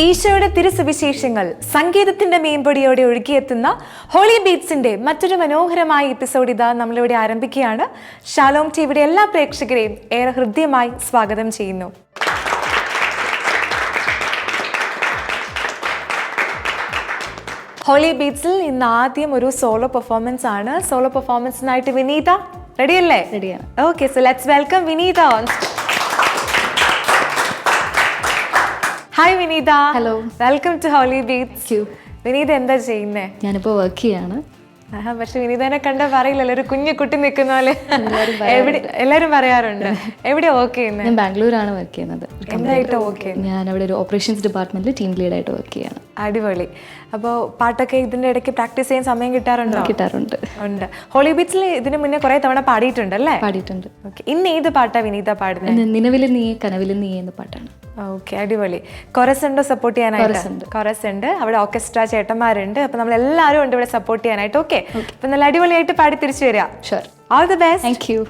ഈശോയുടെ തിരുസുവിശേഷങ്ങൾ സംഗീതത്തിന്റെ മേമ്പൊടിയോടെ ഒഴുകിയെത്തുന്ന ഹോളി ബീറ്റ്സിന്റെ മറ്റൊരു മനോഹരമായ എപ്പിസോഡ് ഇതാ നമ്മളിവിടെ ആരംഭിക്കുകയാണ്. ഷാലോം ടിവിയുടെ എല്ലാ പ്രേക്ഷകരെയും ഏറെ ഹൃദ്യമായി സ്വാഗതം ചെയ്യുന്നു. ഹോളി ബീറ്റ്സിൽ ഇന്ന് ആദ്യം ഒരു സോളോ പെർഫോമൻസ് ആണ്. സോളോ പെർഫോമൻസിനായിട്ട് വിനീത റെഡിയല്ലേ? റെഡിയാണ്. Okay, so let's welcome Vineetha on. Hi Vineetha. Hello. Welcome to Holy Beats. Vineetha എന്താ ചെയ്യുന്നേ? ഞാനിപ്പോൾ വർക്ക് ചെയ്യാണ്. പക്ഷെ വിനീതനെ കണ്ട പറയില്ലല്ലോ, ഒരു കുഞ്ഞു കുട്ടി നിൽക്കുന്ന പോലെ എല്ലാരും പറയാറുണ്ട്. എവിടെയാ വർക്ക് ചെയ്യുന്നത്? ഞാൻ ബാംഗ്ലൂരാണ് വർക്ക് ചെയ്യുന്നത്. എന്തായിട്ട് വർക്ക് ചെയ്യുന്നത്? ഞാൻ അവിടെ ഒരു ഓപ്പറേഷൻസ് ഡിപ്പാർട്ട്മെന്റിൽ ടീം ലീഡായിട്ട് വർക്ക് ചെയ്യാണ്. അടിപൊളി. അപ്പോൾ പാട്ടൊക്കെ ഇതിന്റെ ഇടയ്ക്ക് പ്രാക്ടീസ് ചെയ്യാൻ സമയം കിട്ടാറുണ്ടോ? കിട്ടാറുണ്ട്. ഉണ്ട്. ഹോളി ബീറ്റ്സിൽ ഇതിന് മുന്നേ കുറെ തവണ പാടിയിട്ടുണ്ട് അല്ലേ? പാടിയിട്ടുണ്ട്. ഓക്കെ, ഇന്ന് ഏത് പാട്ടാ വിനീത പാടുന്നത്? നിലവിലെ നീ കനവിലെ നീ എന്ന പാട്ടാണ്. ഓക്കെ, അടിപൊളി. കൊറസ് ഉണ്ടോ സപ്പോർട്ട് ചെയ്യാനായിട്ട്? കൊറസ് ഉണ്ട്. അവിടെ ഓർക്കസ്ട്ര ചേട്ടന്മാരുണ്ട്. അപ്പൊ നമ്മൾ എല്ലാവരും ഉണ്ട് ഇവിടെ സപ്പോർട്ട് ചെയ്യാനായിട്ട്. ഓക്കെ, അപ്പൊ നല്ല അടിപൊളിയായിട്ട് പാടി തിരിച്ചു വരിക. Sure. All the best. Thank you.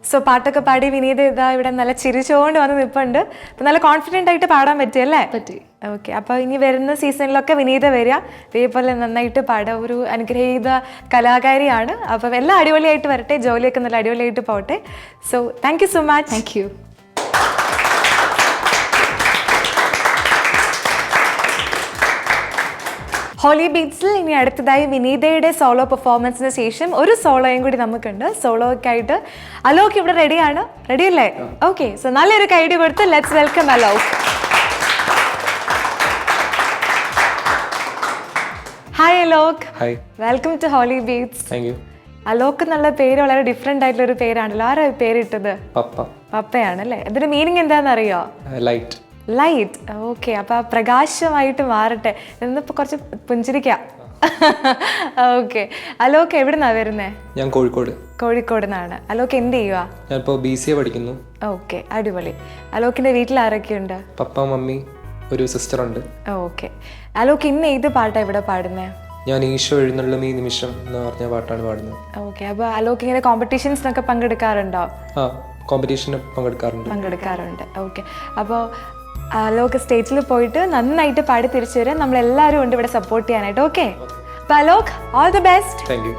So പാട്ടൊക്കെ പാടി വിനീത ഇതാ ഇവിടെ നല്ല ചിരിച്ചുകൊണ്ട് വന്ന് നിൽപ്പുണ്ട്. അപ്പം നല്ല കോൺഫിഡൻ്റ് ആയിട്ട് പാടാൻ പറ്റിയല്ലേ? പറ്റി. ഓക്കെ, അപ്പോൾ ഇനി വരുന്ന സീസണിലൊക്കെ വിനീത വരിക, ഇതേപോലെ നന്നായിട്ട് പാടുക. ഒരു അനുഗ്രഹീത കലാകാരിയാണ്. അപ്പം എല്ലാം അടിപൊളിയായിട്ട് വരട്ടെ, ജോലിയൊക്കെ നല്ല അടിപൊളിയായിട്ട് പോട്ടെ. So thank you so much. Thank you. Holy ബീറ്റ്സിൽ ഇനി അടുത്തതായി വിനീതയുടെ സോളോ പെർഫോമൻസിന് ശേഷം ഒരു സോളോയും കൂടി നമുക്കുണ്ട്. സോളോയ്ക്ക് ആയിട്ട് അലോക് ഇവിടെ റെഡിയാണ്. റെഡി അല്ലേ? ഓക്കെ, സോ നല്ലൊരു കൈഡി കൊടുത്ത് let's welcome Alok. Hi Alok. Hi. Welcome to Holy Beats. Thank you. Alok എന്നുള്ള പേര് വളരെ ഡിഫറെൻ്റ് ആയിട്ടുള്ള ഒരു പേരാണല്ലോ. ആരാ പേരിട്ടത്? പപ്പ. പപ്പയാണല്ലേ. അതിന്റെ മീനിങ് എന്താണെന്നറിയോ? ലൈറ്റ്. ലൈറ്റ്. ഓക്കെ, അപ്പോൾ പ്രകാശമായിട്ട് മാറട്ടെ. എന്നിപ്പോൾ കുറച്ച് പുഞ്ചിരിക്കാം. ഓക്കെ, അലോക് എവിടുന്നാ വരുന്നേ? ഞാൻ കോഴിക്കോട്. കോഴിക്കോട് നിന്നാണ്. അലോക് എന്ത് ചെയ്യുക? ഞാനിപ്പോൾ BCA പഠിക്കുന്നു. ഓക്കെ, അടിപൊളി. അലോക്കിൻ്റെ വീട്ടിൽ ആരൊക്കെയുണ്ട്? പപ്പ, മമ്മി, ഒരു സിസ്റ്ററുണ്ട്. ഓക്കെ, അലോക് ഇന്ന് ഏത് പാട്ടാണ് ഇവിടെ പാടുന്നത്? ഞാൻ ഈശോ എഴുന്നള്ളും ഈ നിമിഷം എന്ന് പറഞ്ഞ പാട്ടാണ് പാടുന്നത്. ഓക്കെ, അപ്പോൾ അലോക് ഇങ്ങനെ കോമ്പറ്റീഷൻസിനൊക്കെ പങ്കെടുക്കാറുണ്ടോ? ആ, കോമ്പറ്റീഷന് പങ്കെടുക്കാറുണ്ട്. ഓക്കെ, അപ്പോൾ അലോക് സ്റ്റേജിൽ പോയിട്ട് നന്നായിട്ട് പാടി തിരിച്ചു വരാൻ നമ്മളെല്ലാവരും ഉണ്ട് ഇവിടെ സപ്പോർട്ട് ചെയ്യാനായിട്ട്. ഓക്കെ, അപ്പോൾ Alok all the best. Thank you.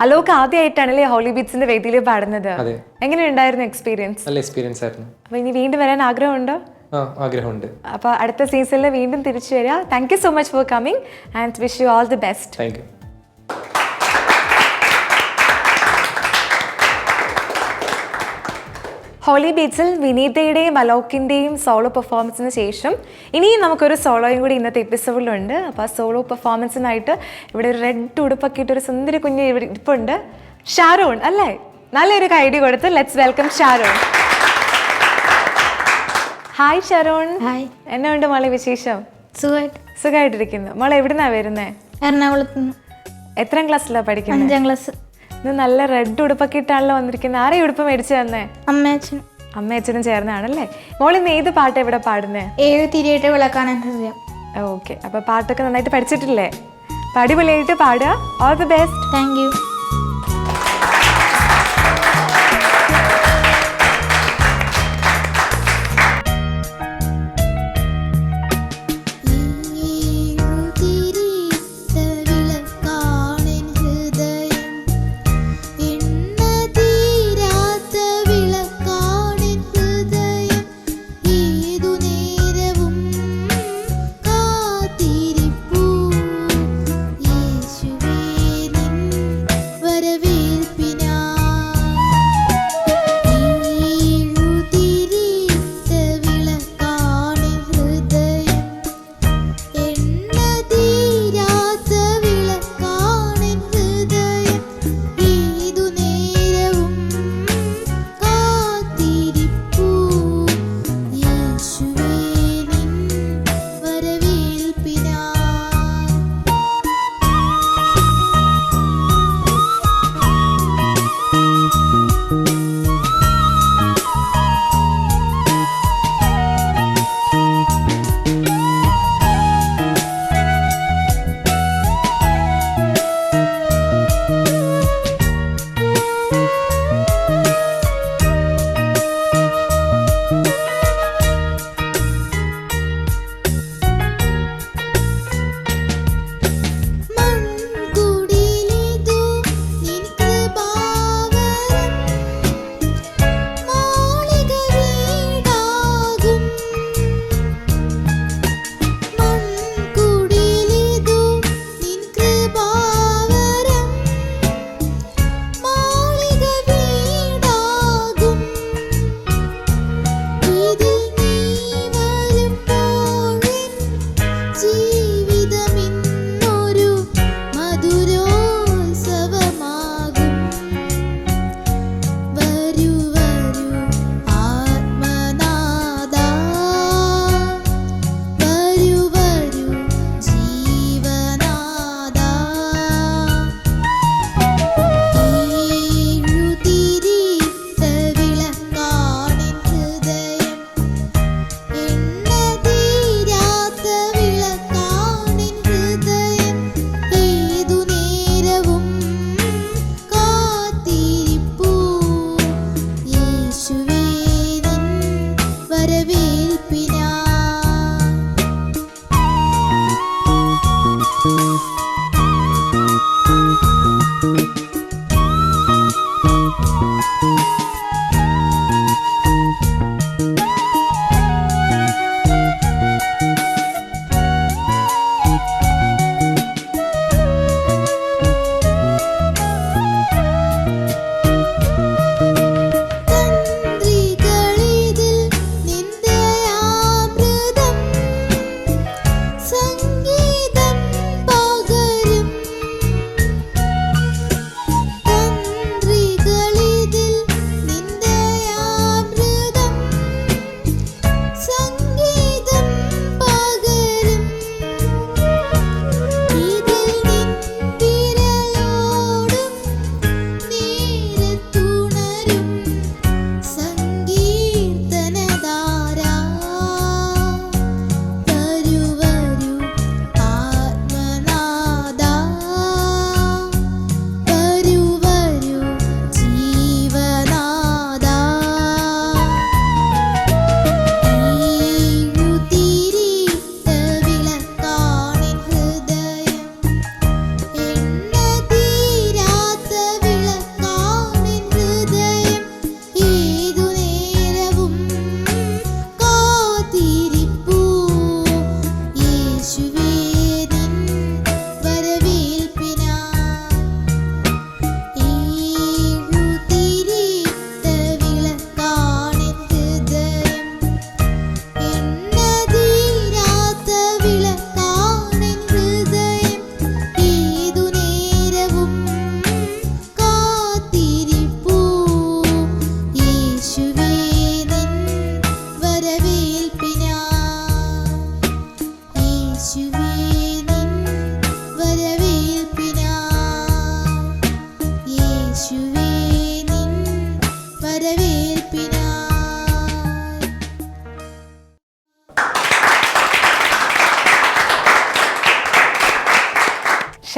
Alok ആദ്യമായിട്ടാണല്ലേ ഹോളി ബീറ്റ്സിന്റെ വേദിയിൽ പാടുന്നത്. അതെ. എങ്ങനെയുണ്ടായിരുന്നു എക്സ്പീരിയൻസ്? നല്ല എക്സ്പീരിയൻസ് ആയിരുന്നു. അപ്പൊ ഇനി വീണ്ടും വരാൻ ആഗ്രഹമുണ്ടോ? ആഗ്രഹമുണ്ട്. അപ്പൊ അടുത്ത സീസണിൽ വീണ്ടും തിരിച്ചു വരിക. Thank you so much for coming and wish you all the best. Thank you. Holy ബീറ്റ്സിൽ വിനീതയുടെയും അലോക്കിൻ്റെയും സോളോ പെർഫോമൻസിന് ശേഷം ഇനിയും നമുക്കൊരു സോളോയും കൂടി ഇന്നത്തെ എപ്പിസോഡിലുണ്ട്. അപ്പോൾ ആ സോളോ പെർഫോമൻസിനായിട്ട് ഇവിടെ ഒരു റെഡ് ഉടുപ്പൊക്കെ ഇട്ടൊരു സുന്ദരി കുഞ്ഞ് ഇവിടെ ഇരിപ്പുണ്ട്. ഷാരോൺ അല്ലേ? നല്ലൊരു ഐഡിയ കൊടുത്ത് let's welcome Sharon. Hi Sharon. Hi. എന്നാ ഉണ്ട് മോളെ വിശേഷം? സുഖമായിട്ടിരിക്കുന്നു. മോളെ എവിടുന്നാ വരുന്നേ? എറണാകുളത്ത്. എത്രാം ക്ലാസ്സിലാണ് പഠിക്കുന്നത്? 5ാം ക്ലാസ്. ഇത് നല്ല റെഡ് ഉടുപ്പൊക്കെ ഇട്ടാണല്ലോ വന്നിരിക്കുന്നത്. ആരെ ഉടുപ്പ് മേടിച്ചു തന്നെ? അമ്മയച്ഛനും. അമ്മയച്ഛനും ചേർന്നാണല്ലേ? മോളിന്ന് ഏത് പാട്ട് ഇവിടെ പാടുന്നേ? 7 തിരിയിട്ട് വിളക്കാണ് ഹൃദയം. ഓക്കെ, അപ്പൊ പാട്ടൊക്കെ നന്നായിട്ട് പഠിച്ചിട്ടില്ലേ? അപ്പൊ അടിപൊളിയായിട്ട് പാടുക. All the best. Thank U.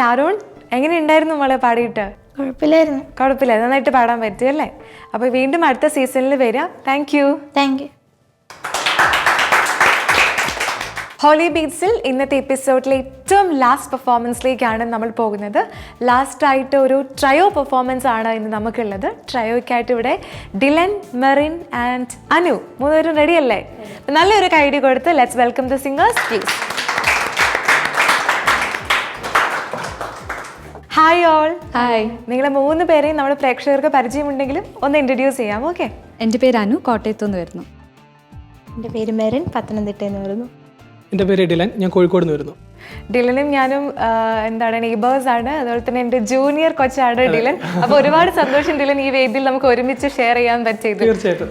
Sharon എങ്ങനെയുണ്ടായിരുന്നു മോളെ പാടിയിട്ട്? കുഴപ്പമില്ലായിരുന്നു. കുഴപ്പമില്ല, നന്നായിട്ട് പാടാൻ പറ്റും അല്ലേ? അപ്പോൾ വീണ്ടും അടുത്ത സീസണിൽ വരിക. Thank you. Thank you. Holy ബീറ്റ്സിൽ ഇന്നത്തെ എപ്പിസോഡിലെ ഏറ്റവും ലാസ്റ്റ് പെർഫോമൻസിലേക്കാണ് നമ്മൾ പോകുന്നത്. ലാസ്റ്റായിട്ട് ഒരു ട്രയോ പെർഫോമൻസ് ആണ് ഇന്ന് നമുക്കുള്ളത്. ട്രയോയ്ക്കായിട്ട് ഇവിടെ ഡിലൻ, മെറിൻ ആൻഡ് അനു മൂന്നുപേരും റെഡി അല്ലേ? നല്ലൊരു കൈഡി കൊടുത്ത് let's welcome the singers please. Hi all. Hi, നിങ്ങളെ 3 പേരെയും നമ്മുടെ പ്രേക്ഷകർക്ക് പരിചയമുണ്ടെങ്കിലും ഒന്ന് ഇൻട്രൊഡ്യൂസ് ചെയ്യാം. ഓക്കെ. എൻ്റെ പേര് അനു, കോട്ടയത്തു നിന്ന് വരുന്നു. എൻ്റെ പേര് മെറിൻ, പത്തനംതിട്ടയിൽ നിന്ന് വരുന്നു. എൻ്റെ പേര് ഡിലൻ, ഞാൻ കോഴിക്കോട് നിന്ന് വരുന്നു. ഡിലനും ഞാനും നെയ്ബേഴ്സ് ആണ്. അതുപോലെ തന്നെ എൻ്റെ ജൂനിയർ കൊച്ചാണ് ഡിലൻ. അപ്പോൾ ഒരുപാട് സന്തോഷം ഡിലൻ, ഈ വേദിയിൽ നമുക്ക് ഒരുമിച്ച് ഷെയർ ചെയ്യാൻ പറ്റിയത്. തീർച്ചയായിട്ടും.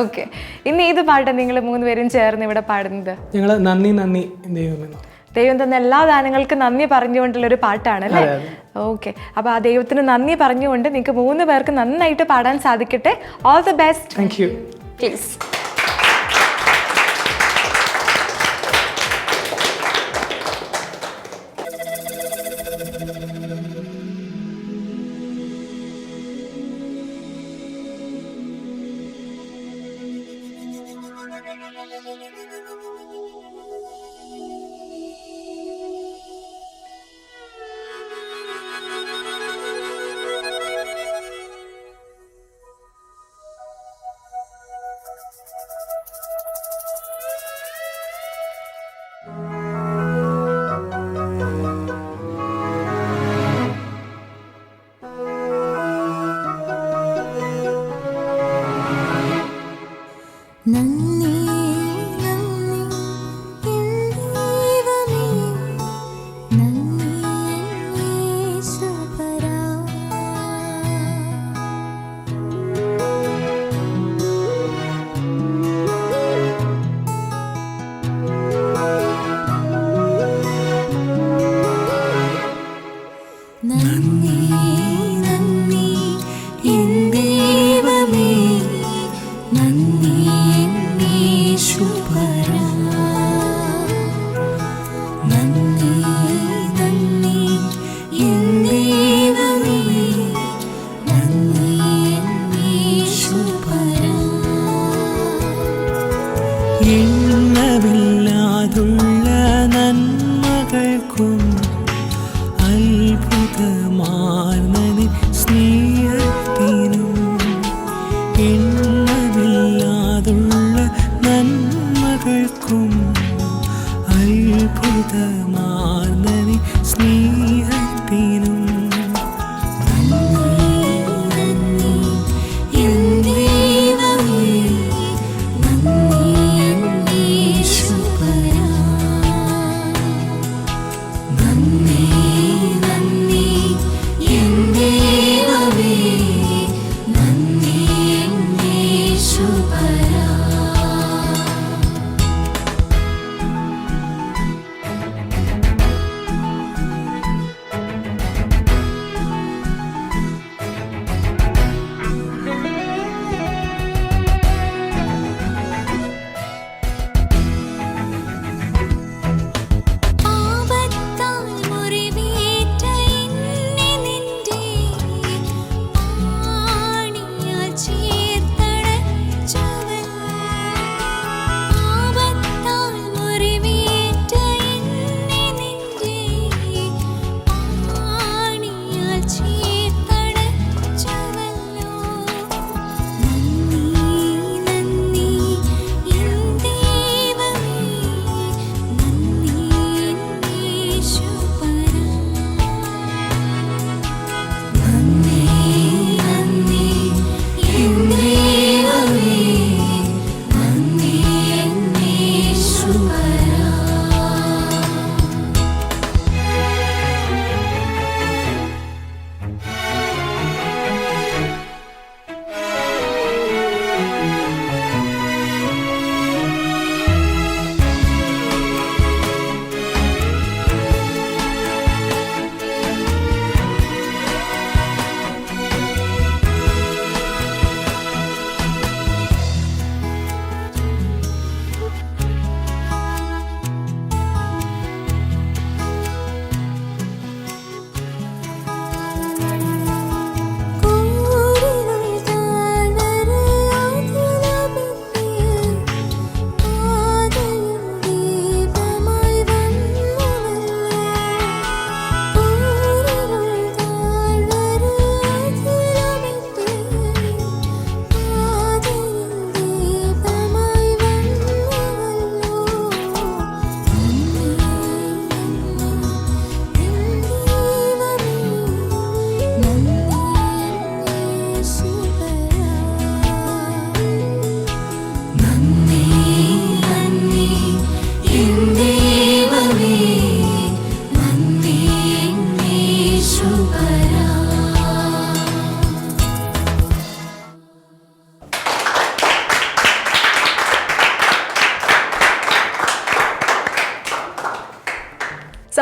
ഓക്കെ, ഇന്ന് ഏത് പാട്ടാണ് നിങ്ങൾ 3 പേരും ചേർന്ന് ഇവിടെ പാടുന്നത്? ഞങ്ങൾ നന്ദി നന്ദി ദൈവം. ദൈവം തന്ന എല്ലാ ദാനങ്ങൾക്കും നന്ദി പറഞ്ഞുകൊണ്ടുള്ളൊരു പാട്ടാണ് അല്ലേ? ഓക്കെ, അപ്പോൾ ആ ദൈവത്തിന് നന്ദി പറഞ്ഞുകൊണ്ട് നിങ്ങൾക്ക് 3 പേർക്ക് നന്നായിട്ട് പാടാൻ സാധിക്കട്ടെ. All the best. Thank U. Please. നന്ദി നന്ദി എൻ ദൈവമേ, നന്ദി യേശുപരാ. നന്ദി നന്ദി എൻ ദൈവമേ, നന്ദി യേശുപരാ. നന്ദി നന്ദി എൻ ദൈവമേ, നന്ദി യേശുപരാ. എണ്ണമില്ലാതുള്ള നന്മകൾക്കും അത്ഭുതമാർന്ന സ്നേഹത്തിനും, എണ്ണമില്ലാതുള്ള നന്മകൾക്കും അത്ഭുതമാർന്ന സ്നേഹത്തിനും നന്ദി നന്ദി യേശുപരാ.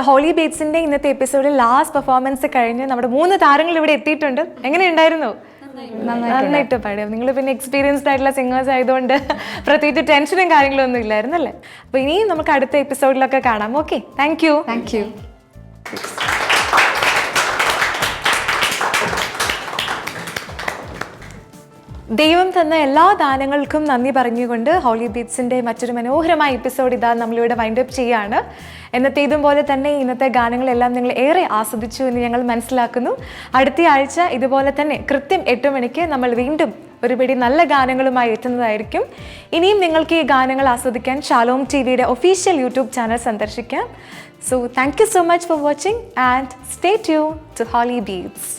ഹോളി ബീറ്റ്സിന്റെ ഇന്നത്തെ എപ്പിസോഡിൽ ലാസ്റ്റ് പെർഫോമൻസ് കഴിഞ്ഞ് നമ്മുടെ 3 താരങ്ങൾ ഇവിടെ എത്തിയിട്ടുണ്ട്. എങ്ങനെയുണ്ടായിരുന്നു? നന്നായിട്ട് പാടി. നിങ്ങൾ പിന്നെ എക്സ്പീരിയൻസ്ഡ് ആയിട്ടുള്ള സിംഗേഴ്സ് ആയതുകൊണ്ട് പ്രത്യേകിച്ച് ടെൻഷനും കാര്യങ്ങളും ഒന്നും ഇല്ലായിരുന്നു അല്ലേ? അപ്പോൾ ഇനിയും നമുക്ക് അടുത്ത എപ്പിസോഡിലൊക്കെ കാണാം. Okay, thank you. Thank U. ദൈവം തന്ന എല്ലാ ദാനങ്ങൾക്കും നന്ദി പറഞ്ഞുകൊണ്ട് ഹോളി ബീറ്റ്സിൻ്റെ മറ്റൊരു മനോഹരമായ എപ്പിസോഡ് ഇതാ നമ്മളിവിടെ വൈൻഡപ്പ് ചെയ്യുകയാണ്. എന്നത്തേതും പോലെ തന്നെ ഇന്നത്തെ ഗാനങ്ങളെല്ലാം നിങ്ങൾ ഏറെ ആസ്വദിച്ചു എന്ന് ഞങ്ങൾ മനസ്സിലാക്കുന്നു. അടുത്ത ആഴ്ച ഇതുപോലെ തന്നെ കൃത്യം 8 മണിക്ക് നമ്മൾ വീണ്ടും ഒരുപിടി നല്ല ഗാനങ്ങളുമായി എത്തുന്നതായിരിക്കും. ഇനിയും നിങ്ങൾക്ക് ഈ ഗാനങ്ങൾ ആസ്വദിക്കാൻ ഷാലോം ടിവിയുടെ ഒഫീഷ്യൽ യൂട്യൂബ് ചാനൽ സന്ദർശിക്കാം. So thank you so much for watching and stay tune to Holy beats.